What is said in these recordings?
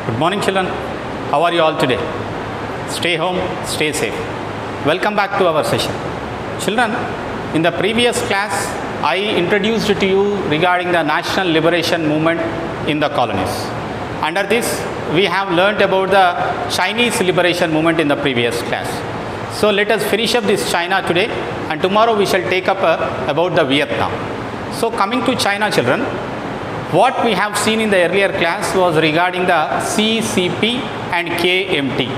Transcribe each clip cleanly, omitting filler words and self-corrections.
Good morning, children. How are you all today? Stay home, stay safe. Welcome back to our session. Children, in the previous class, I introduced to you regarding the national liberation movement in the colonies. Under this, we have learnt about the Chinese liberation movement in the previous class. So let us finish up this China today, and tomorrow we shall take up about the Vietnam. So coming to China, children, what we have seen in the earlier class was regarding the CCP and KMT.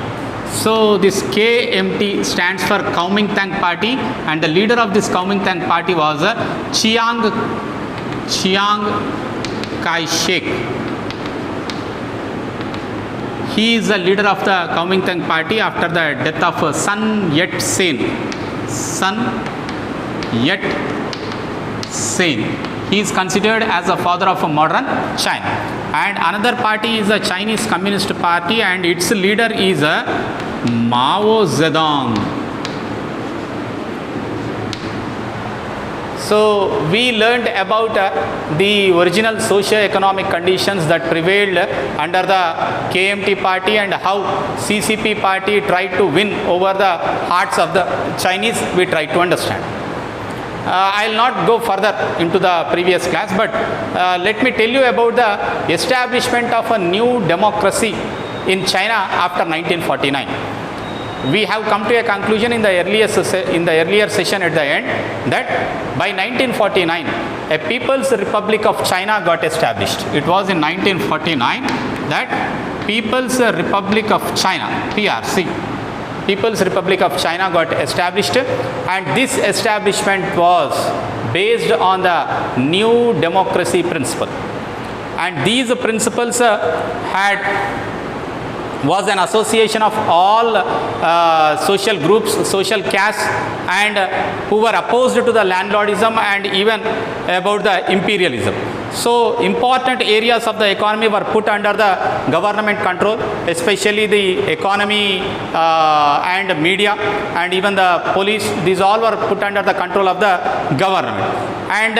So this KMT stands for Kuomintang Party, and the leader of this Kuomintang Party was Chiang Kai-shek. He is the leader of the Kuomintang Party after the death of Sun Yat-sen. Sun Yat-sen. He is considered as the father of modern China. And another party is the Chinese Communist Party, and its leader is Mao Zedong. So we learned about the original socio-economic conditions that prevailed under the KMT party and how CCP party tried to win over the hearts of the Chinese. We tried to understand. I will not go further into the previous class, but let me tell you about the establishment of a new democracy in China after 1949. We have come to a conclusion in the earlier session at the end that by 1949 a People's Republic of China got established. It was in 1949 that People's Republic of China, PRC, People's Republic of China got established, and this establishment was based on the new democracy principle. And these principles was an association of all social groups, social castes, and who were opposed to the landlordism and even about the imperialism. So important areas of the economy were put under the government control, especially the economy and media and even the police. These all were put under the control of the government. And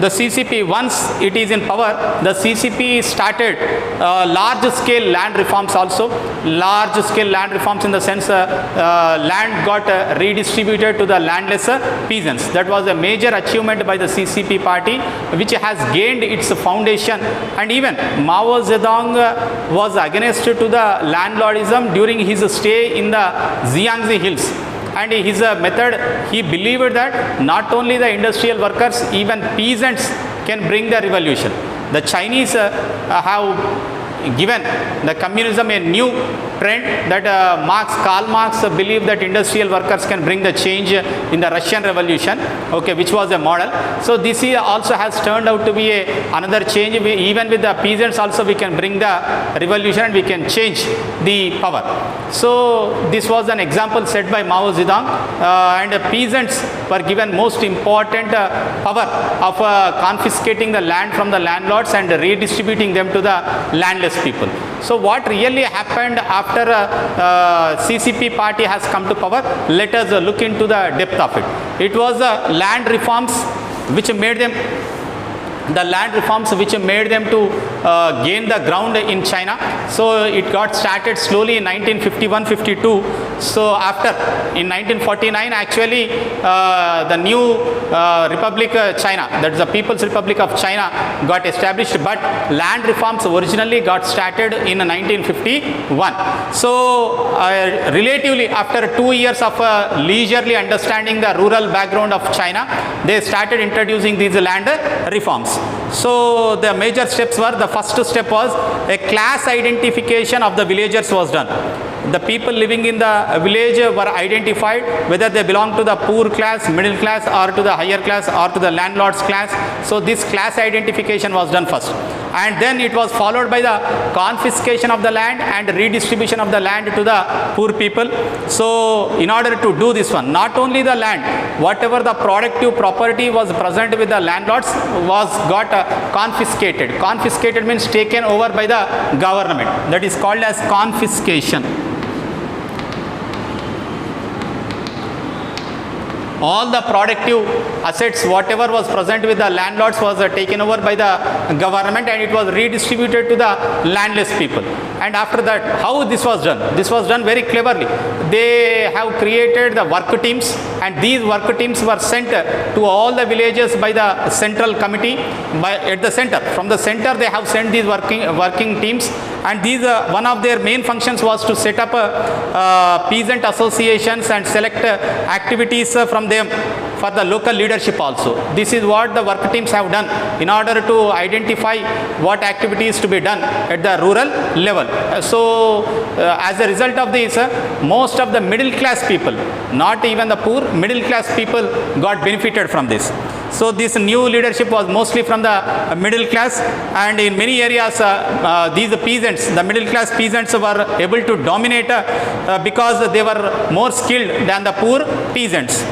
the CCP, once it is in power, the CCP started large scale land reforms also. Large scale land reforms in the sense land got redistributed to the landless peasants. That was a major achievement by the CCP party, which has gained its foundation. And even Mao Zedong was against to the landlordism during his stay in the Jiangxi Hills. And his method, he believed that not only the industrial workers, even peasants can bring the revolution. The Chinese have given the communism a new trend that Karl Marx believed that industrial workers can bring the change in the Russian Revolution, okay, which was a model. So this also has turned out to be another change. Even with the peasants also we can bring the revolution and we can change the power. So this was an example set by Mao Zedong, and peasants were given most important power of confiscating the land from the landlords and redistributing them to the landless people. So what really happened after CCP party has come to power? Let us look into the depth of it. It was land reforms which made them to gain the ground in China. So it got started slowly in 1951-52. So after, in 1949, actually the new Republic China, that is the People's Republic of China, got established, but land reforms originally got started in 1951. So relatively after 2 years of leisurely understanding the rural background of China, they started introducing these land reforms. So the major steps were, the first step was a class identification of the villagers was done. The people living in the village were identified whether they belong to the poor class, middle class, or to the higher class, or to the landlord's class. So this class identification was done first, and then it was followed by the confiscation of the land and redistribution of the land to the poor people. So in order to do this one, not only the land, whatever the productive property was present with the landlords was got confiscated. Confiscated means taken over by the government. That is called as confiscation. all the productive assets, whatever was present with the landlords, was taken over by the government, and it was redistributed to the landless people. And after that, how this was done? This was done very cleverly. They have created the work teams, and these work teams were sent to all the villages by the central committee at the center. From the center, they have sent these working teams, and these one of their main functions was to set up peasant associations and select activities from them for the local leadership also. This is what the work teams have done in order to identify what activities to be done at the rural level. So as a result of this, most of the middle class people, not even the poor, middle class people got benefited from this. So this new leadership was mostly from the middle class, and in many areas these peasants, the middle class peasants, were able to dominate because they were more skilled than the poor peasants.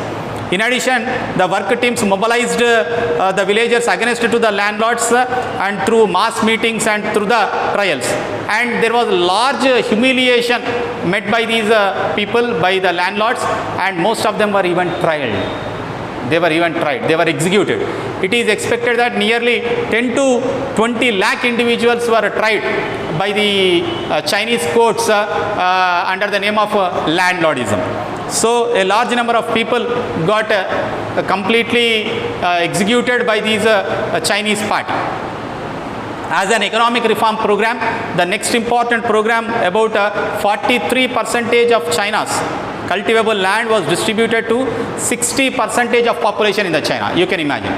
In addition, the work teams mobilized the villagers against to the landlords and through mass meetings and through the trials. And there was large humiliation met by these people, by the landlords, and most of them were even tried. They were even tried. They were executed. It is expected that nearly 10 to 20 lakh individuals were tried by the Chinese courts under the name of landlordism. So a large number of people got completely executed by these Chinese party. As an economic reform program, the next important program, about 43% of China's cultivable land was distributed to 60% of population in the China. You can imagine.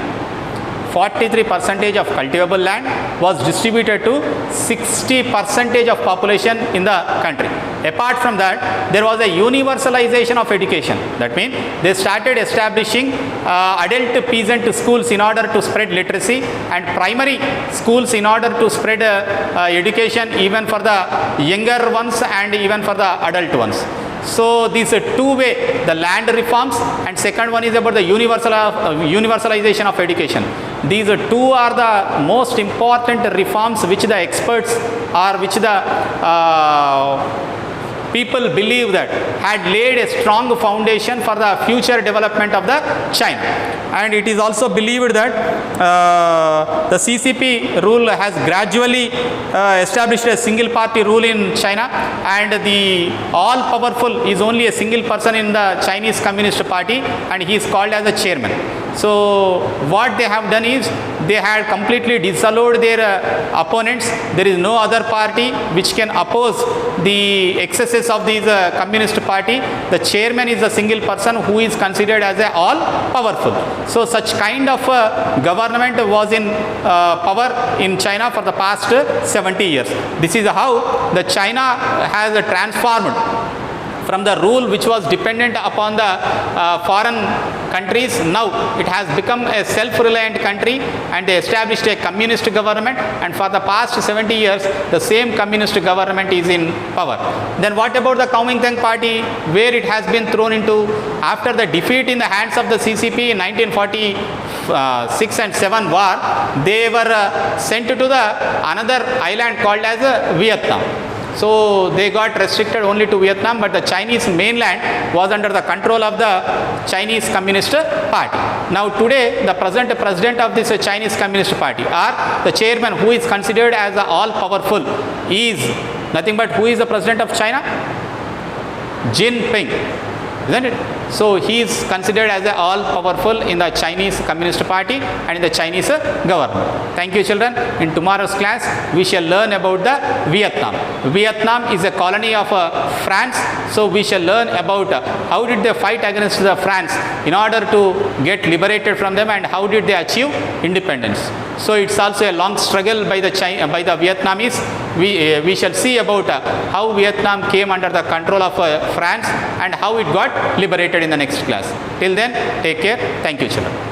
43% of cultivable land was distributed to 60% of population in the country. Apart from that, there was a universalization of education. That means they started establishing adult peasant schools in order to spread literacy, and primary schools in order to spread education even for the younger ones and even for the adult ones. So these two-way, the land reforms, and second one is about the universalization of education. These two are the most important reforms which the experts or which the people believe that had laid a strong foundation for the future development of the China. And it is also believed that the CCP rule has gradually established a single party rule in China, and the all powerful is only a single person in the Chinese Communist Party, and he is called as the chairman. So what they have done is they had completely disallowed their opponents. There is no other party which can oppose the excesses of these Communist Party. The chairman is a single person who is considered as a all powerful. So such kind of government was in power in China for the past 70 years. This is how the China has transformed from the rule which was dependent upon the foreign countries. Now it has become a self-reliant country, and they established a communist government, and for the past 70 years the same communist government is in power. Then what about the Kuomintang party, where it has been thrown into after the defeat in the hands of the CCP in 1946 and 7 war? They were sent to the another island called as Vietnam. So they got restricted only to Vietnam, but the Chinese mainland was under the control of the Chinese Communist Party. Now today, the present president of this Chinese Communist Party, or the chairman who is considered as all powerful, is nothing but who is the president of China? Jinping, isn't it? So he is considered as all powerful in the Chinese Communist Party and in the Chinese government. Thank you, children. In tomorrow's class, we shall learn about the Vietnam. Vietnam is a colony of France. So we shall learn about how did they fight against the France in order to get liberated from them, and how did they achieve independence. So it's also a long struggle by the Vietnamese. We shall see about how Vietnam came under the control of France and how it got liberated in the next class. Till then, take care. Thank you, children.